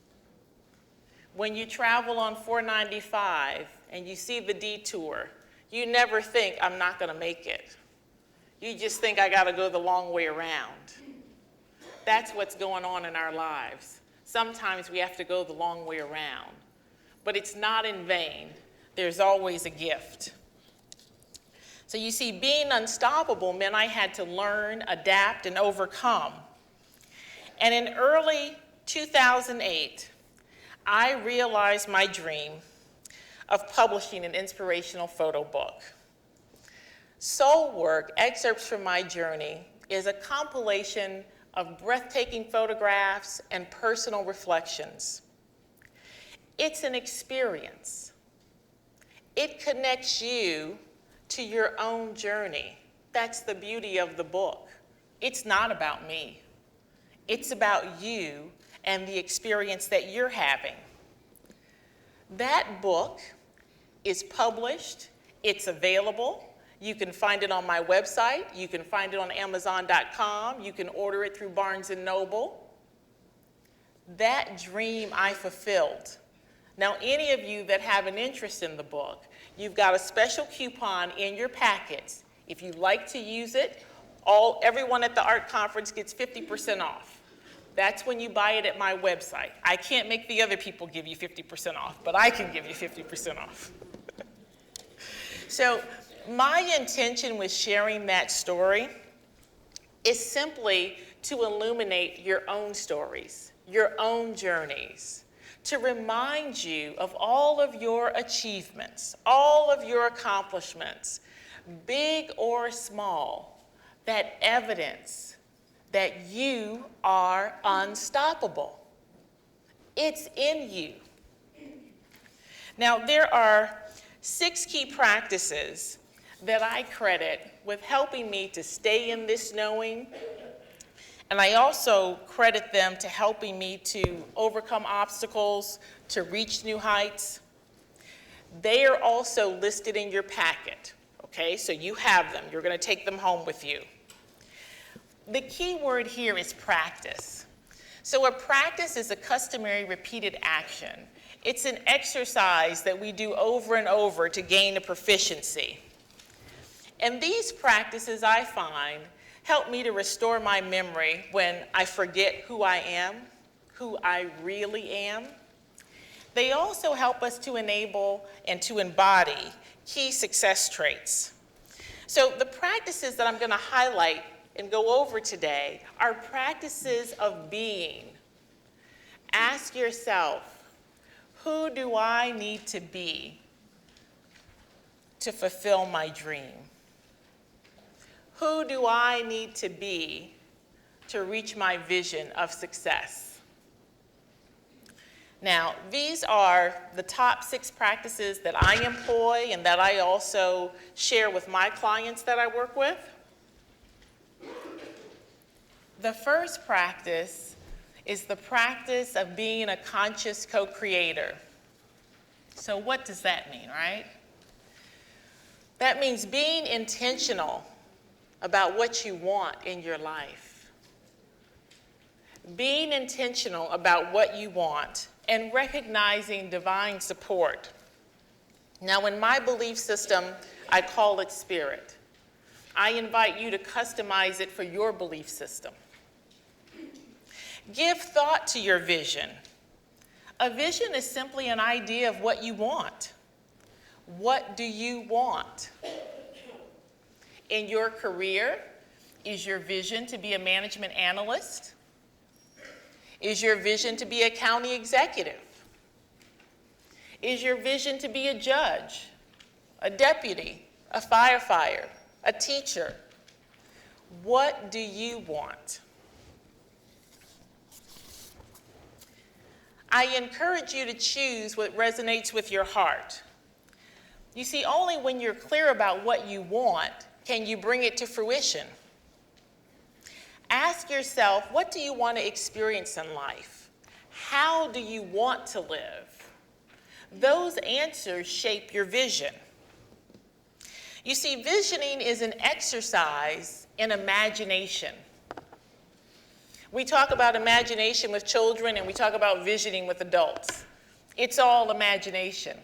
When you travel on 495 and you see the detour, you never think, I'm not going to make it. You just think, I got to go the long way around. That's what's going on in our lives. Sometimes we have to go the long way around. But it's not in vain. There's always a gift. So you see, being unstoppable meant I had to learn, adapt, and overcome. And in early 2008, I realized my dream of publishing an inspirational photo book. Soul Work, Excerpts from My Journey, is a compilation of breathtaking photographs and personal reflections. It's an experience. It connects you to your own journey. That's the beauty of the book. It's not about me. It's about you and the experience that you're having. That book is published. It's available. You can find it on my website. You can find it on Amazon.com. You can order it through Barnes & Noble. That dream I fulfilled. Now, any of you that have an interest in the book, you've got a special coupon in your packets. If you'd like to use it, everyone at the art conference gets 50% off. That's when you buy it at my website. I can't make the other people give you 50% off, but I can give you 50% off. So my intention with sharing that story is simply to illuminate your own stories, your own journeys, to remind you of all of your achievements, all of your accomplishments, big or small, that evidence that you are unstoppable. It's in you. Now, there are 6 key practices that I credit with helping me to stay in this knowing, and I also credit them to helping me to overcome obstacles, to reach new heights. They are also listed in your packet, okay? So you have them. You're going to take them home with you. The key word here is practice. So a practice is a customary repeated action. It's an exercise that we do over and over to gain a proficiency. And these practices, I find, help me to restore my memory when I forget who I am, who I really am. They also help us to enable and to embody key success traits. So the practices that I'm going to highlight and go over today are practices of being. Ask yourself, who do I need to be to fulfill my dream? Who do I need to be to reach my vision of success? Now, these are the top 6 practices that I employ and that I also share with my clients that I work with. The first practice is the practice of being a conscious co-creator. So what does that mean, right? That means being intentional about what you want in your life. Being intentional about what you want and recognizing divine support. Now, in my belief system, I call it spirit. I invite you to customize it for your belief system. Give thought to your vision. A vision is simply an idea of what you want. What do you want? In your career, is your vision to be a management analyst? Is your vision to be a county executive? Is your vision to be a judge, a deputy, a firefighter, a teacher? What do you want? I encourage you to choose what resonates with your heart. You see, only when you're clear about what you want can you bring it to fruition. Ask yourself, what do you want to experience in life? How do you want to live? Those answers shape your vision. You see, visioning is an exercise in imagination. We talk about imagination with children and we talk about visioning with adults. It's all imagination.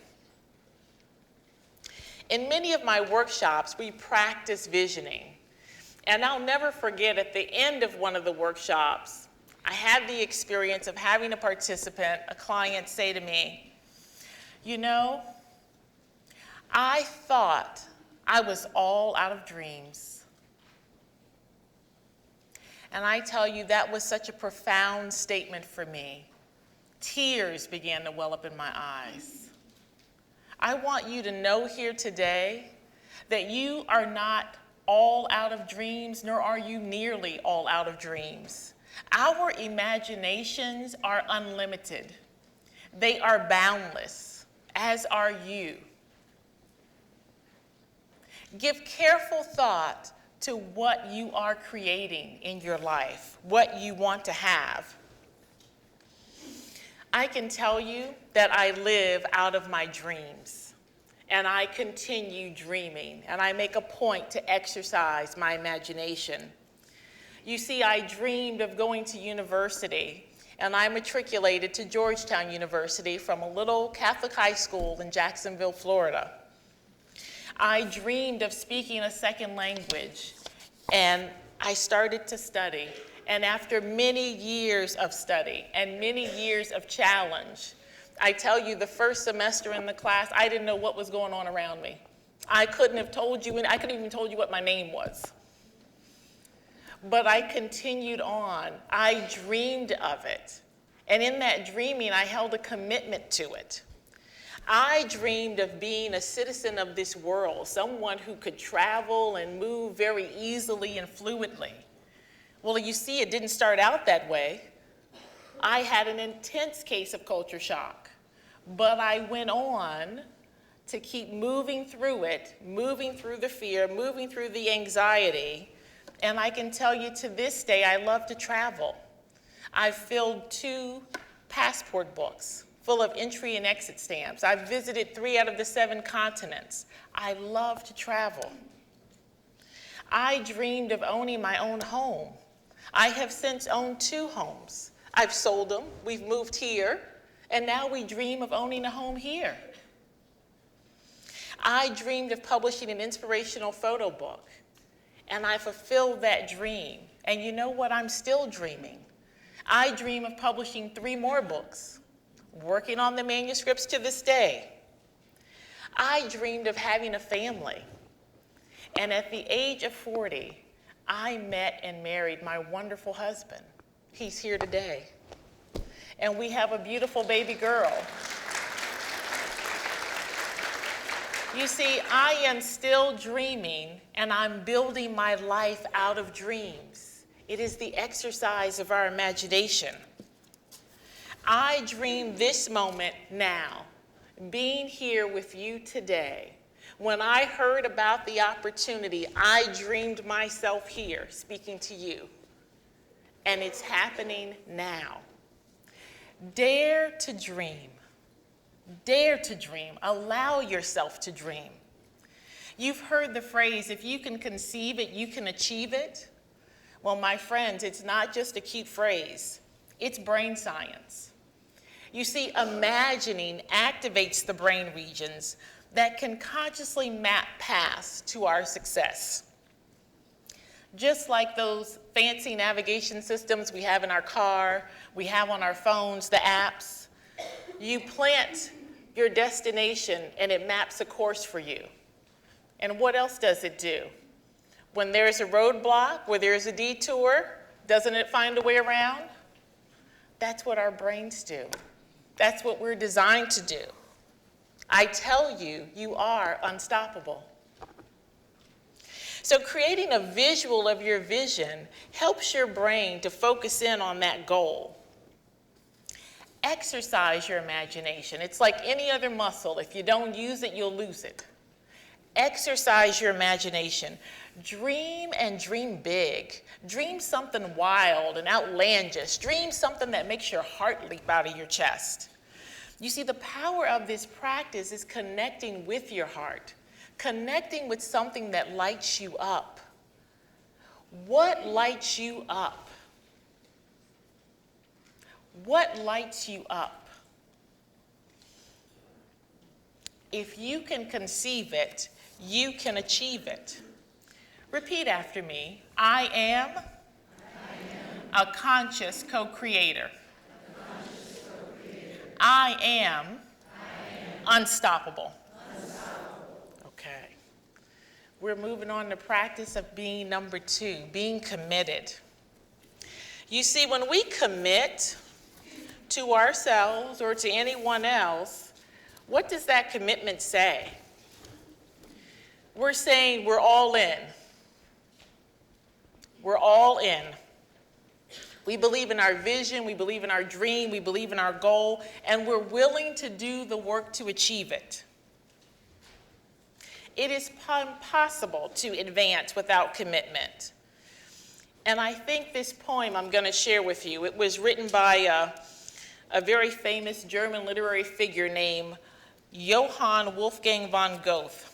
In many of my workshops, we practice visioning. And I'll never forget, at the end of one of the workshops, I had the experience of having a participant, a client, say to me, you know, I thought I was all out of dreams. And I tell you, that was such a profound statement for me. Tears began to well up in my eyes. I want you to know here today that you are not all out of dreams, nor are you nearly all out of dreams. Our imaginations are unlimited. They are boundless, as are you. Give careful thought to what you are creating in your life, what you want to have. I can tell you that I live out of my dreams, and I continue dreaming, and I make a point to exercise my imagination. You see, I dreamed of going to university, and I matriculated to Georgetown University from a little Catholic high school in Jacksonville, Florida. I dreamed of speaking a second language, and I started to study. And after many years of study and many years of challenge, I tell you, the first semester in the class, I didn't know what was going on around me. I couldn't have told you, and I couldn't even told you what my name was. But I continued on. I dreamed of it. And in that dreaming, I held a commitment to it. I dreamed of being a citizen of this world, someone who could travel and move very easily and fluidly. Well, you see, it didn't start out that way. I had an intense case of culture shock, but I went on to keep moving through it, moving through the fear, moving through the anxiety. And I can tell you to this day, I love to travel. I've filled 2 passport books full of entry and exit stamps. I've visited 3 out of the 7 continents. I love to travel. I dreamed of owning my own home. I have since owned 2 homes. I've sold them, we've moved here, and now we dream of owning a home here. I dreamed of publishing an inspirational photo book, and I fulfilled that dream. And you know what? I'm still dreaming. I dream of publishing 3 more books, working on the manuscripts to this day. I dreamed of having a family. And at the age of 40, I met and married my wonderful husband. He's here today. And we have a beautiful baby girl. You see, I am still dreaming, and I'm building my life out of dreams. It is the exercise of our imagination. I dream this moment now, being here with you today. When I heard about the opportunity, I dreamed myself here, speaking to you. And it's happening now. Dare to dream. Dare to dream. Allow yourself to dream. You've heard the phrase, if you can conceive it, you can achieve it. Well, my friends, it's not just a cute phrase. It's brain science. You see, imagining activates the brain regions that can consciously map paths to our success. Just like those fancy navigation systems we have in our car, we have on our phones, the apps, you plant your destination and it maps a course for you. And what else does it do? When there's a roadblock, where there's a detour, doesn't it find a way around? That's what our brains do. That's what we're designed to do. I tell you, you are unstoppable. So creating a visual of your vision helps your brain to focus in on that goal. Exercise your imagination. It's like any other muscle. If you don't use it, you'll lose it. Exercise your imagination. Dream and dream big. Dream something wild and outlandish. Dream something that makes your heart leap out of your chest. You see, the power of this practice is connecting with your heart, connecting with something that lights you up. What lights you up? What lights you up? If you can conceive it, you can achieve it. Repeat after me. I am a conscious co-creator. I am unstoppable. Okay. We're moving on to practice of being number 2, being committed. You see, when we commit to ourselves or to anyone else, what does that commitment say? We're saying we're all in. We're all in. We believe in our vision, we believe in our dream, we believe in our goal, and we're willing to do the work to achieve it. It is impossible to advance without commitment. And I think this poem I'm going to share with you, it was written by a very famous German literary figure named Johann Wolfgang von Goethe.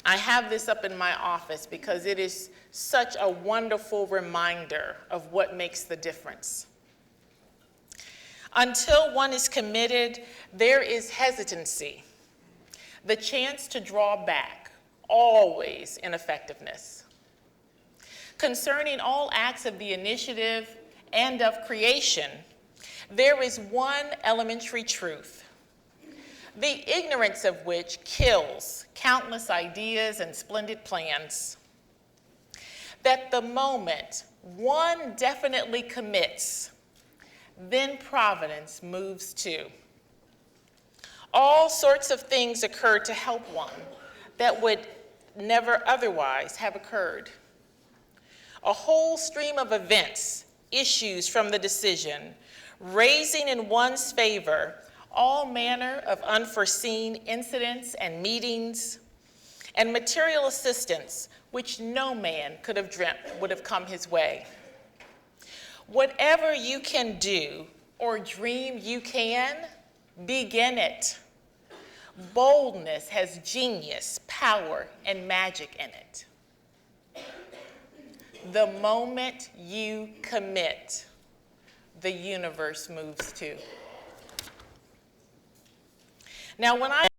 I have this up in my office because it is such a wonderful reminder of what makes the difference. Until one is committed, there is hesitancy, the chance to draw back, always ineffectiveness. Concerning all acts of the initiative and of creation, there is one elementary truth, the ignorance of which kills countless ideas and splendid plans. That the moment one definitely commits, then providence moves too. All sorts of things occur to help one that would never otherwise have occurred. A whole stream of events issues from the decision, raising in one's favor all manner of unforeseen incidents and meetings, and material assistance which no man could have dreamt would have come his way. Whatever you can do or dream you can, begin it. Boldness has genius, power, and magic in it. The moment you commit, the universe moves too. Now, when I